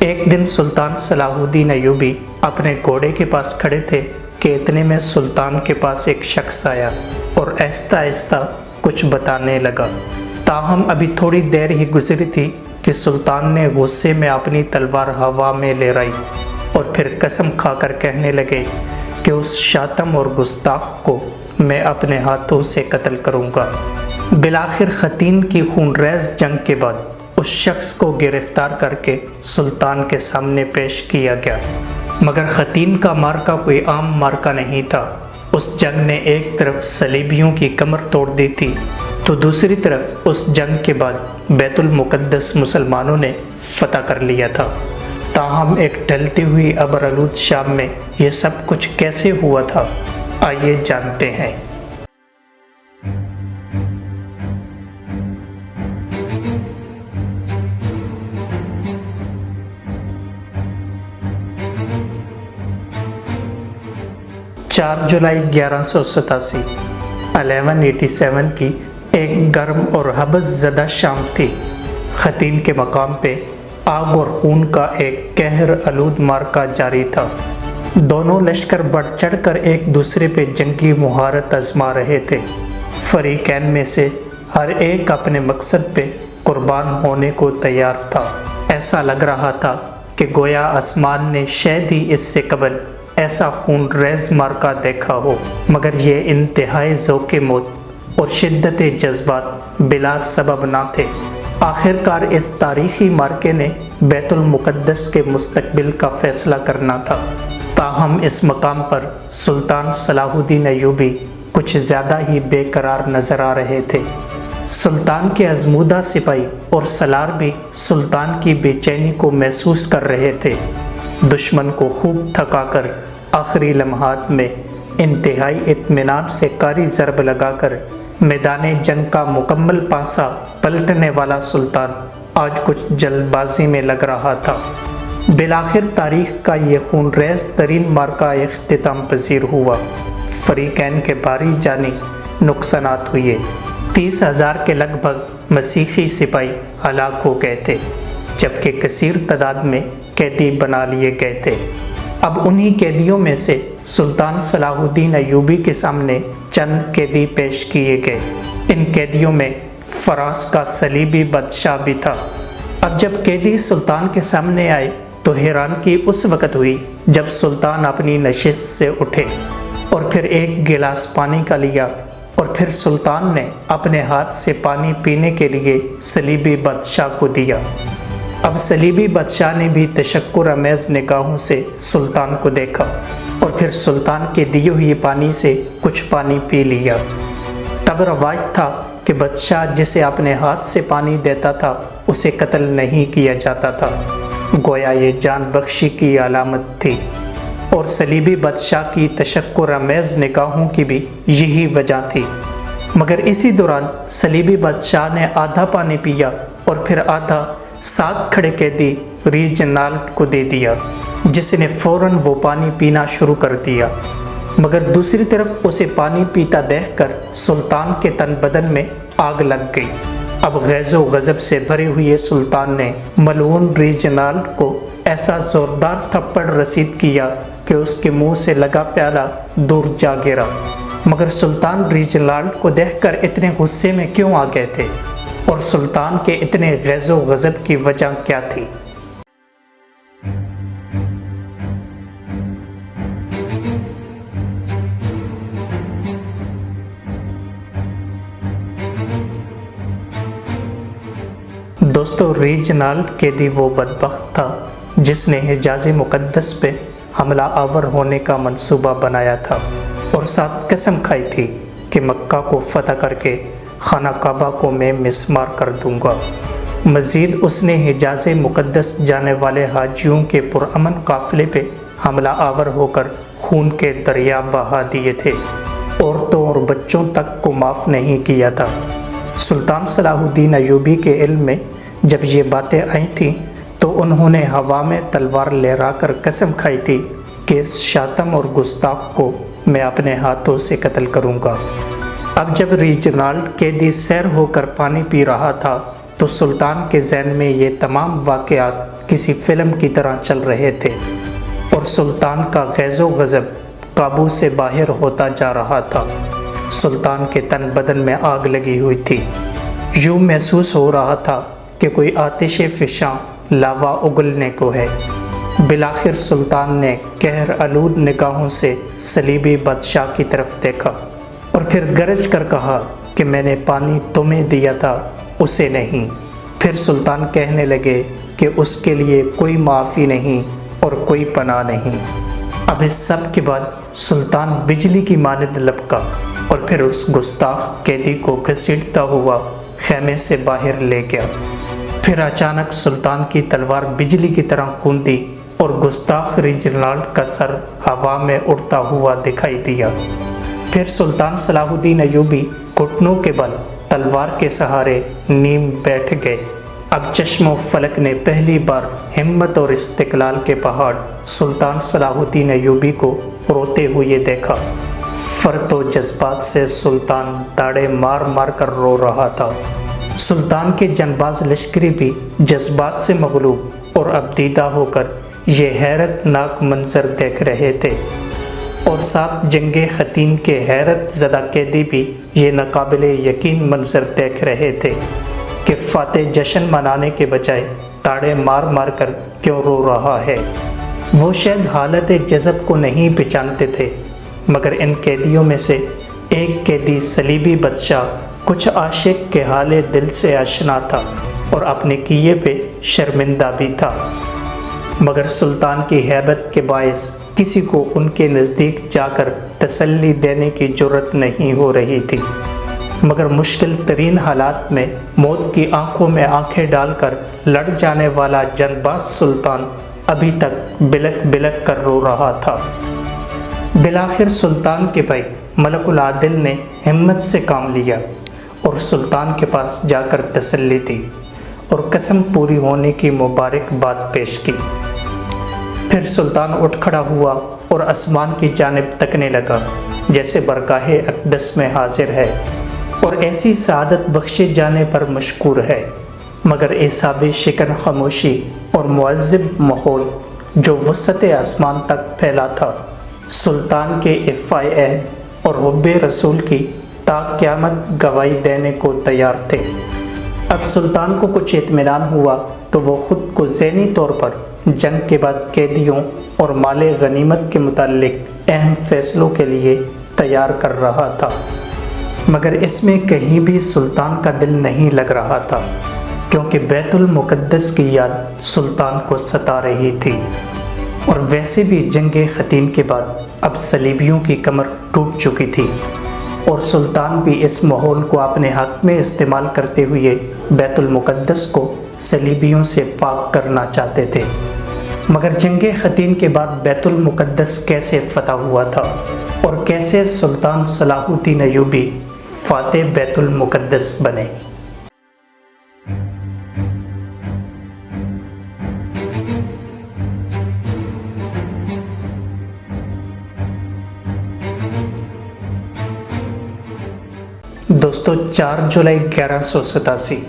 ایک دن سلطان صلاح الدین ایوبی اپنے گھوڑے کے پاس کھڑے تھے کہ اتنے میں سلطان کے پاس ایک شخص آیا اور آہستہ آہستہ کچھ بتانے لگا۔ تاہم ابھی تھوڑی دیر ہی گزری تھی کہ سلطان نے غصے میں اپنی تلوار ہوا میں لہرائی اور پھر قسم کھا کر کہنے لگے کہ اس شاتم اور گستاخ کو میں اپنے ہاتھوں سے قتل کروں گا۔ بالآخر ختین کی خونریز جنگ کے بعد اس شخص کو گرفتار کر کے سلطان کے سامنے پیش کیا گیا، مگر ختین کا مارکا کوئی عام مارکا نہیں تھا۔ اس جنگ نے ایک طرف صلیبیوں کی کمر توڑ دی تھی تو دوسری طرف اس جنگ کے بعد بیت المقدس مسلمانوں نے فتح کر لیا تھا۔ تاہم ایک ڈھلتی ہوئی ابرآلود شام میں یہ سب کچھ کیسے ہوا تھا، آئیے جانتے ہیں۔ چار جولائی 1187 1187 کی ایک گرم اور حبس زدہ شام تھی۔ ختین کے مقام پہ آگ اور خون کا ایک قہر آلود مارکا جاری تھا۔ دونوں لشکر بڑھ چڑھ کر ایک دوسرے پہ جنگی مہارت آزما رہے تھے۔ فریقین میں سے ہر ایک اپنے مقصد پہ قربان ہونے کو تیار تھا۔ ایسا لگ رہا تھا کہ گویا آسمان نے شاید ہی اس سے قبل ایسا خون ریز مارکا دیکھا ہو، مگر یہ انتہائی ذوق موت اور شدت جذبات بلا سبب نہ تھے۔ آخر کار اس تاریخی مارکے نے بیت المقدس کے مستقبل کا فیصلہ کرنا تھا۔ تاہم اس مقام پر سلطان صلاح الدین ایوبی کچھ زیادہ ہی بے قرار نظر آ رہے تھے۔ سلطان کے ازمودہ سپاہی اور سالار بھی سلطان کی بے چینی کو محسوس کر رہے تھے۔ دشمن کو خوب تھکا کر آخری لمحات میں انتہائی اطمینان سے کاری ضرب لگا کر میدان جنگ کا مکمل پانسا پلٹنے والا سلطان آج کچھ جلد بازی میں لگ رہا تھا۔ بالآخر تاریخ کا یہ خون ریز ترین مارکا اختتام پذیر ہوا۔ فریقین کے بھاری جانی نقصانات ہوئے۔ 30,000 کے لگ بھگ مسیحی سپاہی ہلاک ہو گئے تھے، جبکہ کثیر تعداد میں قیدی بنا لیے گئے تھے۔ اب انہی قیدیوں میں سے سلطان صلاح الدین ایوبی کے سامنے چند قیدی پیش کیے گئے۔ ان قیدیوں میں فرانس کا صلیبی بادشاہ بھی تھا۔ اب جب قیدی سلطان کے سامنے آئے تو حیرانگی اس وقت ہوئی جب سلطان اپنی نشست سے اٹھے اور پھر ایک گلاس پانی کا لیا اور پھر سلطان نے اپنے ہاتھ سے پانی پینے کے لیے صلیبی بادشاہ کو دیا۔ اب صلیبی بادشاہ نے بھی تشکر آمیز نگاہوں سے سلطان کو دیکھا اور پھر سلطان کے دیے ہوئے پانی سے کچھ پانی پی لیا۔ تب رواج تھا کہ بادشاہ جسے اپنے ہاتھ سے پانی دیتا تھا اسے قتل نہیں کیا جاتا تھا، گویا یہ جان بخشی کی علامت تھی۔ اور صلیبی بادشاہ کی تشکر آمیز نگاہوں کی بھی یہی وجہ تھی۔ مگر اسی دوران صلیبی بادشاہ نے آدھا پانی پیا اور پھر آدھا ساتھ کھڑے قیدی ریجنالڈ کو دے دیا، جس نے فوراً وہ پانی پینا شروع کر دیا۔ مگر دوسری طرف اسے پانی پیتا دیکھ کر سلطان کے تن بدن میں آگ لگ گئی۔ اب غیظ و غضب سے بھرے ہوئے سلطان نے ملعون ریجنالڈ کو ایسا زوردار تھپڑ رسید کیا کہ اس کے منہ سے لگا پیالہ دور جا گرا۔ مگر سلطان ریجنالڈ کو دیکھ کر اتنے غصے میں کیوں آ گئے تھے اور سلطان کے اتنے غیظ و غضب کی وجہ کیا تھی؟ دوستو، ریجنالڈ قیدی وہ بدبخت تھا جس نے حجاز مقدس پہ حملہ آور ہونے کا منصوبہ بنایا تھا اور ساتھ قسم کھائی تھی کہ مکہ کو فتح کر کے خانہ کعبہ کو میں مسمار کر دوں گا۔ مزید اس نے حجاز مقدس جانے والے حاجیوں کے پرامن قافلے پہ حملہ آور ہو کر خون کے دریا بہا دیے تھے، عورتوں اور بچوں تک کو معاف نہیں کیا تھا۔ سلطان صلاح الدین ایوبی کے علم میں جب یہ باتیں آئی تھیں تو انہوں نے ہوا میں تلوار لہرا کر قسم کھائی تھی کہ اس شاتم اور گستاخ کو میں اپنے ہاتھوں سے قتل کروں گا۔ اب جب ریجنالڈ قیدی سیر ہو کر پانی پی رہا تھا تو سلطان کے ذہن میں یہ تمام واقعات کسی فلم کی طرح چل رہے تھے اور سلطان کا غیظ و غضب قابو سے باہر ہوتا جا رہا تھا۔ سلطان کے تن بدن میں آگ لگی ہوئی تھی۔ یوں محسوس ہو رہا تھا کہ کوئی آتش فشاں لاوا اگلنے کو ہے۔ بالآخر سلطان نے قہر آلود نگاہوں سے صلیبی بادشاہ کی طرف دیکھا اور پھر گرج کر کہا کہ میں نے پانی تمہیں دیا تھا، اسے نہیں۔ پھر سلطان کہنے لگے کہ اس کے لیے کوئی معافی نہیں اور کوئی پناہ نہیں۔ اب اس سب کے بعد سلطان بجلی کی مانند لپکا اور پھر اس گستاخ قیدی کو گھسیٹتا ہوا خیمے سے باہر لے گیا۔ پھر اچانک سلطان کی تلوار بجلی کی طرح کوندی اور گستاخ ریجنالڈ کا سر ہوا میں اڑتا ہوا دکھائی دیا۔ پھر سلطان صلاح الدین ایوبی گھٹنوں کے بل تلوار کے سہارے نیم بیٹھ گئے۔ اب چشم و فلک نے پہلی بار ہمت اور استقلال کے پہاڑ سلطان صلاح الدین ایوبی کو روتے ہوئے دیکھا۔ فرط و جذبات سے سلطان داڑے مار مار کر رو رہا تھا۔ سلطان کے جنباز لشکری بھی جذبات سے مغلوب اور اب دیدہ ہو کر یہ حیرت ناک منظر دیکھ رہے تھے، اور ساتھ جنگ حطین کے حیرت زدہ قیدی بھی یہ ناقابل یقین منظر دیکھ رہے تھے کہ فاتح جشن منانے کے بجائے تاڑے مار مار کر کیوں رو رہا ہے۔ وہ شاید حالت جذب کو نہیں پہچانتے تھے، مگر ان قیدیوں میں سے ایک قیدی صلیبی بادشاہ کچھ عاشق کے حال دل سے آشنا تھا اور اپنے کیے پہ شرمندہ بھی تھا، مگر سلطان کی ہیبت کے باعث کسی کو ان کے نزدیک جا کر تسلی دینے کی جرت نہیں ہو رہی تھی۔ مگر مشکل ترین حالات میں موت کی آنکھوں میں آنکھیں ڈال کر لڑ جانے والا جنباز سلطان ابھی تک بلک بلک کر رو رہا تھا۔ بالآخر سلطان کے بھائی ملک العادل نے ہمت سے کام لیا اور سلطان کے پاس جا کر تسلی دی اور قسم پوری ہونے کی مبارکباد پیش کی۔ پھر سلطان اٹھ کھڑا ہوا اور آسمان کی جانب تکنے لگا جیسے برگاہ اقدس میں حاضر ہے اور ایسی سعادت بخشے جانے پر مشکور ہے، مگر اعصاب شکن خاموشی اور معذب ماحول جو وسط آسمان تک پھیلا تھا سلطان کے عفاء عہد اور حب رسول کی تا قیامت گواہی دینے کو تیار تھے۔ اب سلطان کو کچھ اطمینان ہوا تو وہ خود کو ذہنی طور پر جنگ کے بعد قیدیوں اور مال غنیمت کے متعلق اہم فیصلوں کے لیے تیار کر رہا تھا، مگر اس میں کہیں بھی سلطان کا دل نہیں لگ رہا تھا، کیونکہ بیت المقدس کی یاد سلطان کو ستا رہی تھی، اور ویسے بھی جنگ حطین کے بعد اب صلیبیوں کی کمر ٹوٹ چکی تھی، اور سلطان بھی اس ماحول کو اپنے حق میں استعمال کرتے ہوئے بیت المقدس کو صلیبیوں سے پاک کرنا چاہتے تھے۔ مگر جنگ حطین کے بعد بیت المقدس کیسے فتح ہوا تھا اور کیسے سلطان صلاح الدین ایوبی فاتح بیت المقدس بنے؟ دوستو 4 جولائی 1187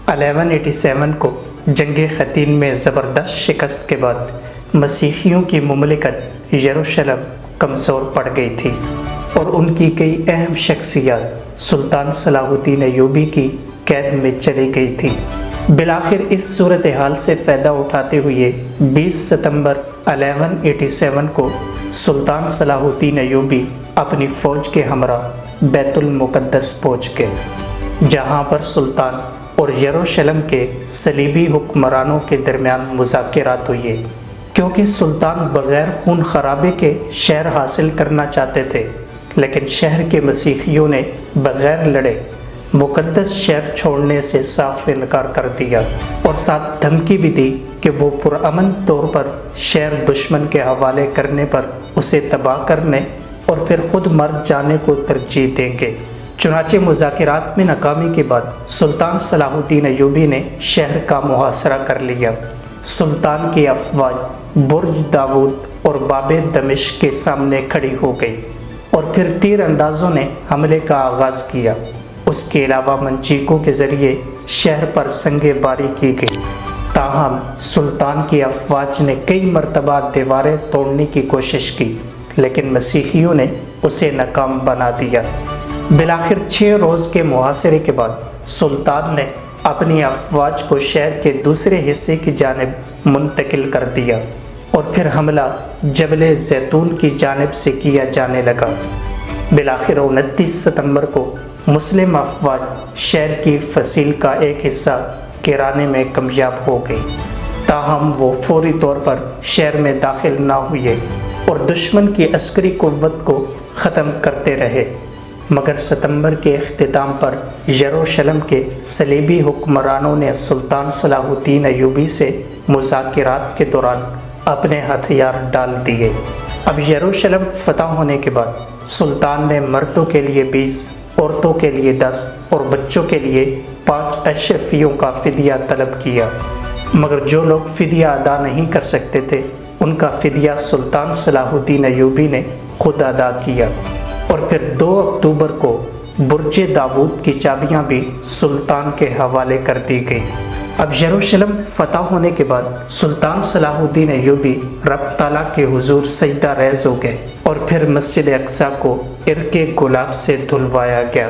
1187 کو جنگ حطین میں زبردست شکست کے بعد مسیحیوں کی مملکت یروشلم کمزور پڑ گئی تھی اور ان کی کئی اہم شخصیات سلطان صلاح الدین ایوبی کی قید میں چلی گئی تھی۔ بالآخر اس صورتحال سے فائدہ اٹھاتے ہوئے 20 ستمبر 1187 کو سلطان صلاح الدین ایوبی اپنی فوج کے ہمراہ بیت المقدس پہنچ گئے، جہاں پر سلطان اور یروشلم کے صلیبی حکمرانوں کے درمیان مذاکرات ہوئے، کیونکہ سلطان بغیر خون خرابے کے شہر حاصل کرنا چاہتے تھے، لیکن شہر کے مسیحیوں نے بغیر لڑے مقدس شہر چھوڑنے سے صاف انکار کر دیا اور ساتھ دھمکی بھی دی کہ وہ پرامن طور پر شہر دشمن کے حوالے کرنے پر اسے تباہ کرنے اور پھر خود مر جانے کو ترجیح دیں گے۔ چنانچہ مذاکرات میں ناکامی کے بعد سلطان صلاح الدین ایوبی نے شہر کا محاصرہ کر لیا۔ سلطان کی افواج برج داود اور باب دمشق کے سامنے کھڑی ہو گئی اور پھر تیر اندازوں نے حملے کا آغاز کیا۔ اس کے علاوہ منچیکوں کے ذریعے شہر پر سنگ باری کی گئی، تاہم سلطان کی افواج نے کئی مرتبہ دیواریں توڑنے کی کوشش کی، لیکن مسیحیوں نے اسے ناکام بنا دیا۔ بالآخر 6 روز کے محاصرے کے بعد سلطان نے اپنی افواج کو شہر کے دوسرے حصے کی جانب منتقل کر دیا اور پھر حملہ جبل زیتون کی جانب سے کیا جانے لگا۔ بالآخر 29 ستمبر کو مسلم افواج شہر کی فصیل کا ایک حصہ گرانے میں کامیاب ہو گئی، تاہم وہ فوری طور پر شہر میں داخل نہ ہوئے اور دشمن کی عسکری قوت کو ختم کرتے رہے، مگر ستمبر کے اختتام پر یروشلم کے صلیبی حکمرانوں نے سلطان صلاح الدین ایوبی سے مذاکرات کے دوران اپنے ہتھیار ڈال دیے۔ اب یروشلم فتح ہونے کے بعد سلطان نے مردوں کے لیے 20، عورتوں کے لیے 10 اور بچوں کے لیے 5 اشرفیوں کا فدیہ طلب کیا، مگر جو لوگ فدیہ ادا نہیں کر سکتے تھے ان کا فدیہ سلطان صلاح الدین ایوبی نے خود ادا کیا، اور پھر 2 اکتوبر کو برج داود کی چابیاں بھی سلطان کے حوالے کر دی گئی۔ اب یروشلم فتح ہونے کے بعد سلطان صلاح الدین ایوبی رب تعالیٰ کے حضور سجدہ ریز ہو گئے، اور پھر مسجد اقصیٰ کو عرق گلاب سے دھلوایا گیا۔